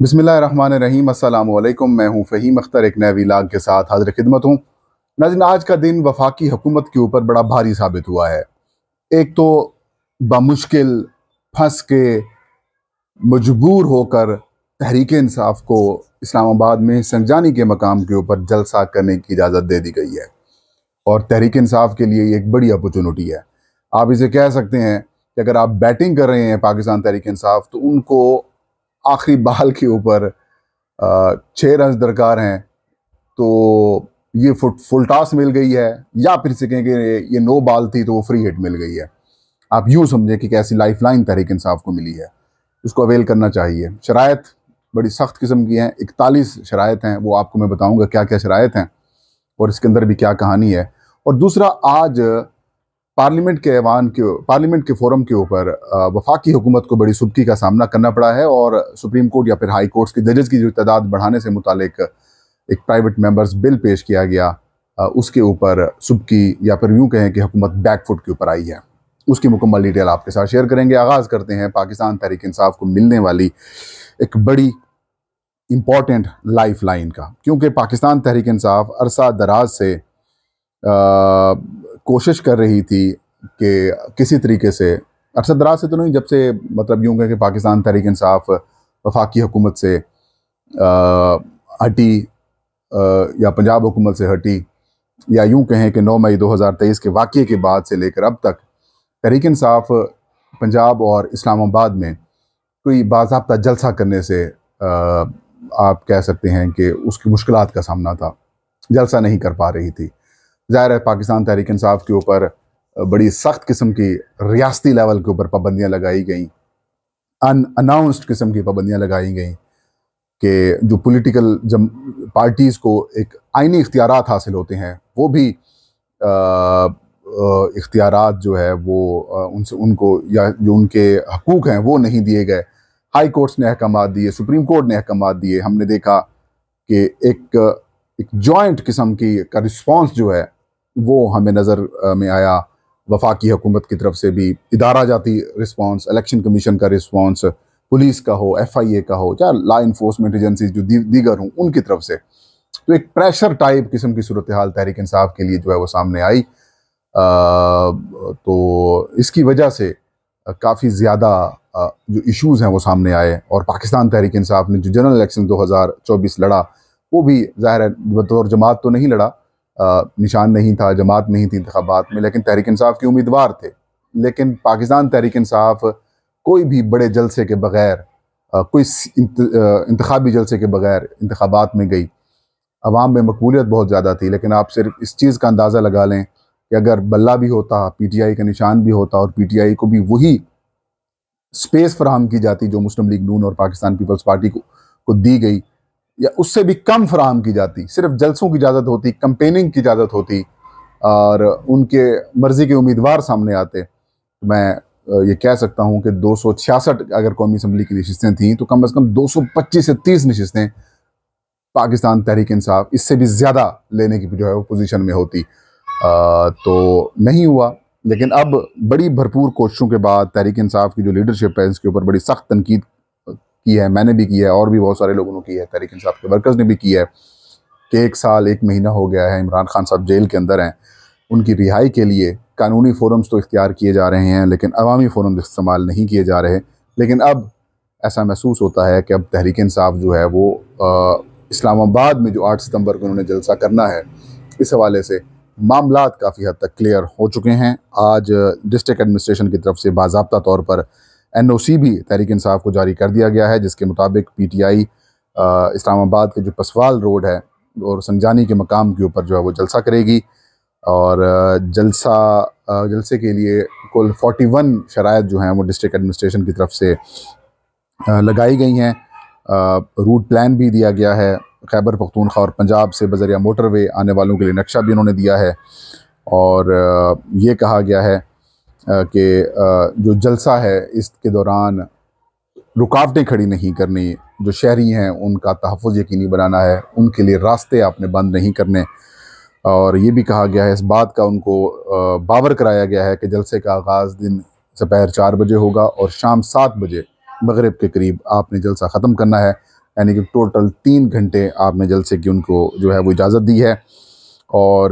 बिस्मिल्लाहिर्रहमानिर्रहीम। अस्सलामु अलैकुम। मैं हूँ फ़हीम अख्तर, एक नए व्लॉग के साथ हाज़िर खिदमत हूँ। नाज़रीन, आज का दिन वफाकी हुकूमत के ऊपर बड़ा भारी साबित हुआ है। एक तो बामुश्किल फंस के मजबूर होकर तहरीक इंसाफ को इस्लामाबाद में संजानी के मकाम के ऊपर जलसा करने की इजाज़त दे दी गई है और तहरीक इंसाफ के लिए ये एक बड़ी अपॉर्चुनिटी है। आप इसे कह सकते हैं कि अगर आप बैटिंग कर रहे हैं पाकिस्तान तहरीक इंसाफ, तो उनको आखिरी बाल के ऊपर 6 रन दरकार हैं, तो ये फुल टॉस मिल गई है, या फिर से कहें कि ये 9 बाल थी तो वो फ्री हिट मिल गई है। आप यूँ समझें कि कैसी लाइफ लाइन तहरीक इंसाफ को मिली है, उसको अवेल करना चाहिए। शराइत बड़ी सख्त किस्म की हैं, 41 शराइत हैं, वो आपको मैं बताऊँगा क्या क्या शराइत हैं और इसके अंदर भी क्या कहानी है। और दूसरा, आज पार्लियामेंट के फोरम के ऊपर वफाकी हुकूमत को बड़ी सुबकी का सामना करना पड़ा है और सुप्रीम कोर्ट या फिर हाई कोर्ट्स के जजेस की जो तादाद बढ़ाने से मुतालिक एक प्राइवेट मेंबर्स बिल पेश किया गया, उसके ऊपर सुबकी या फिर यूँ कहें कि हुकूमत बैकफुट के ऊपर आई है। उसकी मुकम्मल डिटेल आपके साथ शेयर करेंगे। आगाज़ करते हैं पाकिस्तान तहरीक इंसाफ को मिलने वाली एक बड़ी इम्पॉर्टेंट लाइफ लाइन का, क्योंकि पाकिस्तान तहरीक इंसाफ अरसा दराज से कोशिश कर रही थी कि किसी तरीके से, अरसा दराज से तो नहीं, जब से मतलब यूँ कहें कि पाकिस्तान तहरीक इंसाफ वफाकी हुकूमत से हटी या पंजाब हुकूमत से हटी, या यूँ कहें कि 9 मई 2023 के वाक़ये के बाद से लेकर अब तक तहरीक इंसाफ पंजाब और इस्लामाबाद में कोई बाज़ाब्ता जलसा करने से आप कह सकते हैं कि उसकी मुश्किलात का सामना था, जलसा नहीं कर पा रही थी। ज़ाहिर है पाकिस्तान तहरीक इंसाफ के ऊपर बड़ी सख्त किस्म की रियासती लेवल के ऊपर पाबंदियाँ लगाई गई, अनअनाउंस्ड किस्म की पाबंदियाँ लगाई गई कि जो पॉलिटिकल पार्टीज़ को एक आइनी इख्तियारात हासिल होते हैं, वो भी इख्तियारात जो है वो उनसे उनको या जो उनके हकूक़ हैं वो नहीं दिए गए। हाई कोर्ट्स ने अहकामात दिए, सुप्रीम कोर्ट ने अहकामात दिए। हमने देखा कि एक जॉइंट किस्म की का रिस्पॉन्स जो है वो हमें नज़र में आया, वफाकी हुकूमत की तरफ से भी इदारा जाती रिस्पॉन्स, इलेक्शन कमीशन का रिस्पॉन्स, पुलिस का हो, FIA का हो, या लॉ इन्फोर्समेंट एजेंसीज जो दीगर हों उनकी तरफ से। तो एक प्रेशर टाइप किस्म की सूरत हाल तहरीक इंसाफ के लिए जो है वो सामने आई। तो इसकी वजह से काफ़ी ज़्यादा जो इश्यूज़ हैं वो सामने आए और पाकिस्तान तहरीक इंसाफ ने जो जनरल इलेक्शन 2024 लड़ा, वो भी ज़ाहिर है बतौर जमात तो नहीं लड़ा, निशान नहीं था, जमात नहीं थी इंतखाबात में, लेकिन तहरीक इंसाफ के उम्मीदवार थे। लेकिन पाकिस्तान तहरीक इंसाफ कोई भी बड़े जलसे के बग़ैर, कोई इंतखाबी जलसे के बग़ैर इंतखाबात में गई। अवाम में मकबूलियत बहुत ज़्यादा थी, लेकिन आप सिर्फ इस चीज़ का अंदाज़ा लगा लें कि अगर बल्ला भी होता, PTI का निशान भी होता और PTI को भी वही स्पेस फराहम की जाती जो मुस्लिम लीग नून और पाकिस्तान पीपल्स पार्टी को दी गई, या उससे भी कम फराहम की जाती, सिर्फ जलसों की इजाज़त होती, कंपेनिंग की इजाज़त होती और उनके मर्ज़ी के उम्मीदवार सामने आते, मैं ये कह सकता हूँ कि 266 अगर कौमी असम्बली की नशिस्तें थीं तो कम से कम 225 से 30 नशिस्तें पाकिस्तान तहरीक इंसाफ इससे भी ज़्यादा लेने की जो है वो पोजीशन में होती। तो नहीं हुआ, लेकिन अब बड़ी भरपूर कोशिशों के बाद तहरीक इंसाफ की जो लीडरशिप है इसके ऊपर बड़ी सख्त तनकीद की है, मैंने भी की है और भी बहुत सारे लोगों ने की है, तहरीक इंसाफ के वर्कर्स ने भी की है कि 1 साल 1 महीना हो गया है इमरान खान साहब जेल के अंदर हैं। उनकी रिहाई के लिए कानूनी फोरम्स तो इख्तियार किए जा रहे हैं, लेकिन अवामी फोरम इस्तेमाल नहीं किए जा रहे। लेकिन अब ऐसा महसूस होता है कि अब तहरीक इंसाफ जो है वो इस्लामाबाद में जो 8 सितंबर को उन्होंने जलसा करना है, इस हवाले से मामलात काफ़ी हद तक क्लियर हो चुके हैं। आज डिस्ट्रिक्ट एडमिनिस्ट्रेशन की तरफ से बाज़ाब्ता तौर पर NOC भी तहरीक इंसाफ को जारी कर दिया गया है, जिसके मुताबिक PTI इस्लामाबाद के जो पसवाल रोड है और संजानी के मकाम के ऊपर जो है वो जलसा करेगी और जलसे के लिए कुल 41 शराइत जो हैं वो डिस्ट्रिक्ट एडमिनिस्ट्रेशन की तरफ से लगाई गई हैं। रूट प्लान भी दिया गया है, खैबर पख्तूनख्वा और पंजाब से बज़रिया मोटरवे आने वालों के लिए नक्शा भी उन्होंने दिया है और ये कहा गया है कि जो जलसा है इसके दौरान रुकावटें खड़ी नहीं करनी, जो शहरी हैं उनका तहफ़्फ़ुज़ यकीनी बनाना है, उनके लिए रास्ते आपने बंद नहीं करने। और ये भी कहा गया है, इस बात का उनको बावर कराया गया है कि जलसे का आगाज़ दिन दोपहर 4 बजे होगा और शाम 7 बजे मगरिब के करीब आपने जलसा ख़त्म करना है, यानी कि टोटल 3 घंटे आपने जलसे की उनको जो है वो इजाज़त दी है। और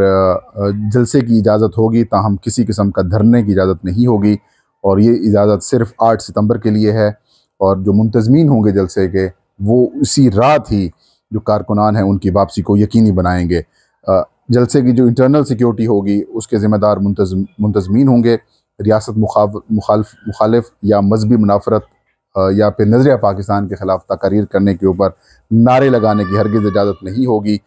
जलसे की इजाज़त होगी, ताहम किसी किस्म का धरने की इजाज़त नहीं होगी, और ये इजाज़त सिर्फ़ 8 सितंबर के लिए है। और जो मुंतज़मीन होंगे जलसे के, वो उसी रात ही जो कारकुनान हैं उनकी वापसी को यकीनी बनाएंगे। जलसे की जो इंटरनल सिक्योरिटी होगी उसके ज़िम्मेदार मुंतज़मीन होंगे। रियासत मुखालिफ या मजहबी मुनाफरत या फिर नज़रिया पाकिस्तान के ख़िलाफ़ तकारीर करने के ऊपर नारे लगाने की हरगिज़ इजाज़त नहीं होगी।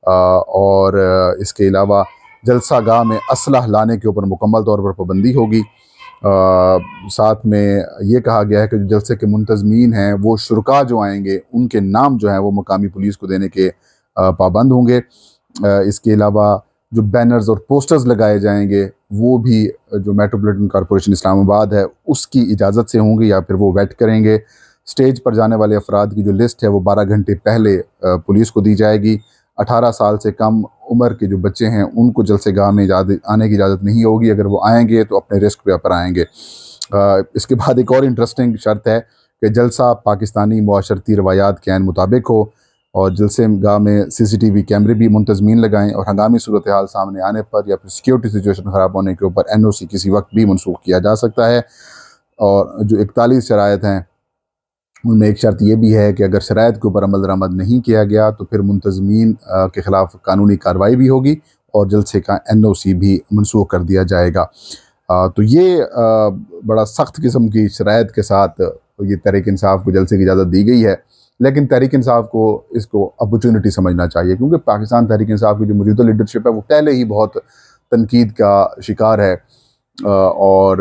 और इसके अलावा जलसा गाह में असलह लाने के ऊपर मुकम्मल तौर पर पाबंदी होगी। साथ में ये कहा गया है कि जो जलसे के मुंतज़मीन हैं वो शुरका जो आएंगे उनके नाम जो हैं वो मकामी पुलिस को देने के पाबंद होंगे। इसके अलावा जो बैनर्स और पोस्टर्स लगाए जाएंगे वो भी जो मेट्रोपॉलिटन कॉरपोरेशन इस्लामाबाद है उसकी इजाज़त से होंगे या फिर वो वेट करेंगे। स्टेज पर जाने वाले अफराद की जो लिस्ट है वो 12 घंटे पहले पुलिस को दी जाएगी। 18 साल से कम उम्र के जो बच्चे हैं उनको जलसे गाह में आने की इजाज़त नहीं होगी। अगर वो आएंगे तो अपने रिस्क पे पर आएंगे। इसके बाद एक और इंटरेस्टिंग शर्त है कि जलसा पाकिस्तानी मुआशरती रवायात के ऐन मुताबिक हो, और जलसे गाह में CCTV कैमरे भी मुंतज़मीन लगाएं, और हंगामी सूरत हाल सामने आने पर या फिर सिक्योरिटी सिचुएशन ख़राब होने के ऊपर NOC किसी वक्त भी मनसूख किया जा सकता है। और जो 41 शराइत हैं उनमें एक शर्त यह भी है कि अगर शराइत के ऊपर अमल दरामद नहीं किया गया तो फिर मुंतज़मीन के ख़िलाफ़ कानूनी कार्रवाई भी होगी और जलसे का NOC भी मनसूख कर दिया जाएगा। तो ये बड़ा सख्त किस्म की शराइत के साथ ये तहरीक इंसाफ को जलसे की इजाज़त दी गई है। लेकिन तहरीक इंसाफ को इसको अपॉर्चुनिटी समझना चाहिए, क्योंकि पाकिस्तान तहरीक इंसाफ की जो मौजूदा लीडरशिप है वो पहले ही बहुत तनकीद का शिकार है। और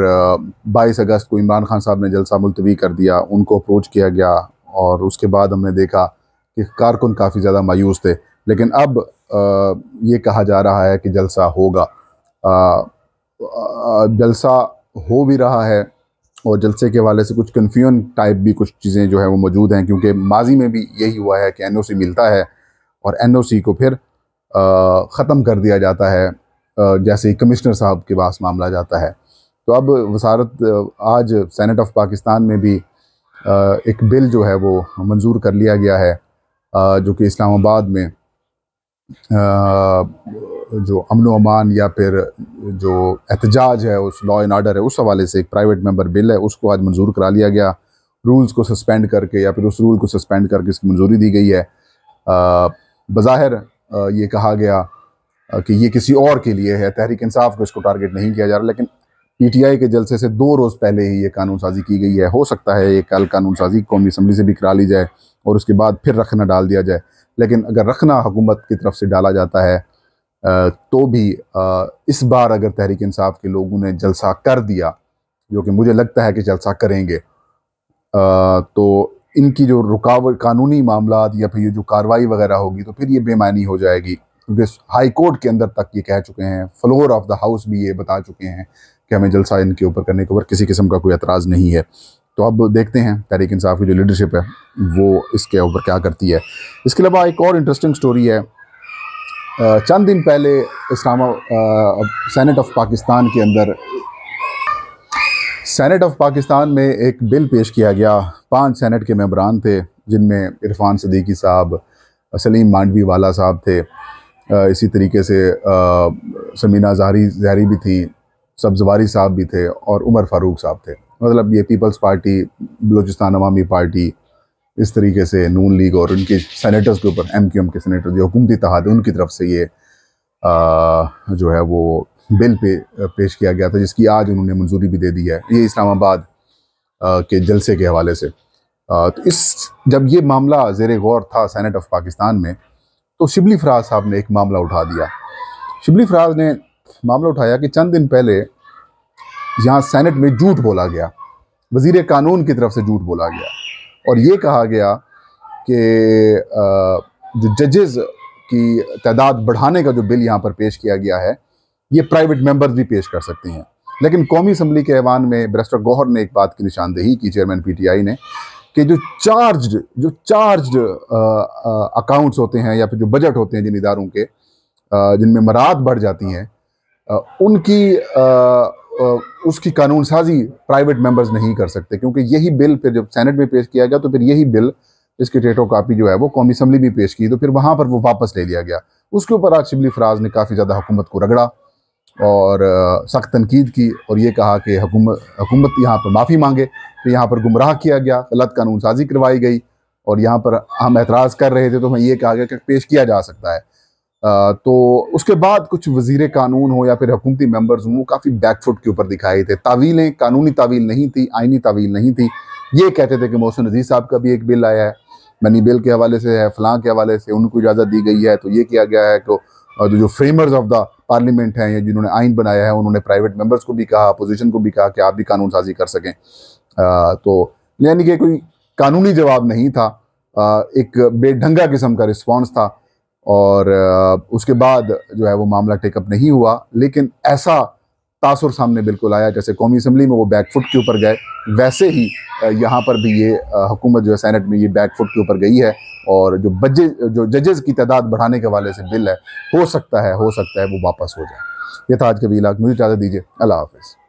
22 अगस्त को इमरान खान साहब ने जलसा मुलतवी कर दिया, उनको अप्रोच किया गया और उसके बाद हमने देखा कि कारकुन काफ़ी ज़्यादा मायूस थे। लेकिन अब ये कहा जा रहा है कि जलसा होगा। जलसा हो भी रहा है, और जलसे के हवाले से कुछ कन्फ्यूजन टाइप भी कुछ चीज़ें जो है वो मौजूद हैं, क्योंकि माजी में भी यही हुआ है कि NOC मिलता है और NOC को फिर ख़त्म कर दिया जाता है जैसे ही कमिश्नर साहब के पास मामला जाता है। तो अब वसारत आज सेनेट ऑफ पाकिस्तान में भी एक बिल जो है वो मंजूर कर लिया गया है, जो कि इस्लामाबाद में जो अमन व अमान या फिर जो एहतजाज है उस लॉ एंड आर्डर है उस हवाले से एक प्राइवेट मेंबर बिल है, उसको आज मंजूर करा लिया गया। रूल्स को सस्पेंड करके या फिर उस रूल को सस्पेंड करके इसकी मंजूरी दी गई है। बज़ाहिर ये कहा गया कि ये किसी और के लिए है, तहरीक इंसाफ को इसको टारगेट नहीं किया जा रहा, लेकिन PTI के जलसे से 2 रोज़ पहले ही ये कानून साजी की गई है। हो सकता है ये कल कानून साजी कौमी असम्बली से भी करा ली जाए और उसके बाद फिर रखना डाल दिया जाए। लेकिन अगर रखना हुकूमत की तरफ से डाला जाता है तो भी इस बार अगर तहरीक इंसाफ के लोगों ने जलसा कर दिया, जो कि मुझे लगता है कि जलसा करेंगे, तो इनकी जो रुकावट कानूनी मामलात या फिर ये जो कार्रवाई वगैरह होगी तो फिर ये बेमानी हो जाएगी, क्योंकि हाई कोर्ट के अंदर तक ये कह चुके हैं, फ्लोर ऑफ द हाउस भी ये बता चुके हैं कि हमें जलसा इनके ऊपर करने के ऊपर किसी किस्म का कोई एतराज़ नहीं है। तो अब देखते हैं तहरीक इंसाफ की जो लीडरशिप है वो इसके ऊपर क्या करती है। इसके अलावा एक और इंटरेस्टिंग स्टोरी है। चंद दिन पहले सेनेट ऑफ पाकिस्तान के अंदर सेनेट ऑफ पाकिस्तान में एक बिल पेश किया गया। 5 सेनेट के मेंबरान थे, जिनमें इरफान सदीकी साहब, सलीम मांडवी वाला साहब थे, इसी तरीके से समीना जहरी भी थी, सब्जवारी साहब भी थे और उमर फारूक साहब थे। मतलब ये पीपल्स पार्टी, बलूचिस्तान अवामी पार्टी, इस तरीके से नून लीग और उनके सेनेटर्स के ऊपर MQM के सेनेटर जो हुकूमती इत्तेहाद है उनकी तरफ से ये जो है वो बिल पेश किया गया था, जिसकी आज उन्होंने मंजूरी भी दे दी है। ये इस्लामाबाद के जलसे के हवाले से तो जब ये मामला ज़ेरे गौर था सेनेट ऑफ पाकिस्तान में, तो शिबली फराज साहब ने एक मामला उठा दिया। शिबली फराज ने मामला उठाया कि चंद दिन पहले यहाँ सेनेट में झूठ बोला गया, वज़ीर कानून की तरफ से झूठ बोला गया और ये कहा गया कि जो जजेस की तादाद बढ़ाने का जो बिल यहाँ पर पेश किया गया है ये प्राइवेट मेंबर्स भी पेश कर सकते हैं। लेकिन कौमी असम्बली के ऐवान में बैरिस्टर गौहर ने एक बात की निशानदेही की, चेयरमैन PTI ने, कि जो चार्ज्ड अकाउंट्स होते हैं या फिर जो बजट होते हैं जिन इदारों के जिनमें मराद बढ़ जाती हैं, उनकी उसकी कानून साजी प्राइवेट मेंबर्स नहीं कर सकते, क्योंकि यही बिल फिर जब सेनेट में पेश किया गया तो फिर यही बिल इसकी टेटो कापी जो है वो कौमी असम्बली भी पेश की, तो फिर वहाँ पर वो वापस ले लिया गया। उसके ऊपर आज शिबली फराज ने काफ़ी ज़्यादा हुकूमत को रगड़ा और सख्त तनकीद की और ये कहा कि हुकूमत यहाँ पर माफ़ी मांगे। तो यहाँ पर गुमराह किया गया, गलत कानून साजी करवाई गई और यहाँ पर हम एतराज़ कर रहे थे तो हमें ये कहा गया कि पेश किया जा सकता है। तो उसके बाद कुछ वजीर कानून हो या फिर हुकूमती मेंबर्स हों, वो काफ़ी बैकफुट के ऊपर दिखाए थे। तावीलें कानूनी तावील नहीं थी, आइनी तावील नहीं थी। ये कहते थे कि मोहसिन अजीज साहब का भी एक बिल आया है, मनी बिल के हवाले से है, फलां के हवाले से उनको इजाज़त दी गई है। तो ये किया गया है कि जो फ्रेमर्स ऑफ द पार्लियामेंट हैं या जिन्होंने आइन बनाया है, उन्होंने प्राइवेट मेंबर्स को भी कहा, अपोजिशन को भी कहा कि आप भी कानून साजी कर सकें। तो यानी कि कोई कानूनी जवाब नहीं था, एक बेढंगा किस्म का रिस्पॉन्स था और उसके बाद जो है वो मामला टेकअप नहीं हुआ। लेकिन ऐसा तासुर सामने बिल्कुल आया जैसे कौमी असम्बली में वो बैकफुट के ऊपर गए, वैसे ही यहाँ पर भी ये हुकूमत जो है सेनेट में ये बैकफुट के ऊपर गई है और जो जजेस की तादाद बढ़ाने के हवाले से बिल है, हो सकता है वो वापस हो जाए। ये था आज का वीलाग, मुझे इजाज़त दीजिए, अल्लाह हाफ़िज़।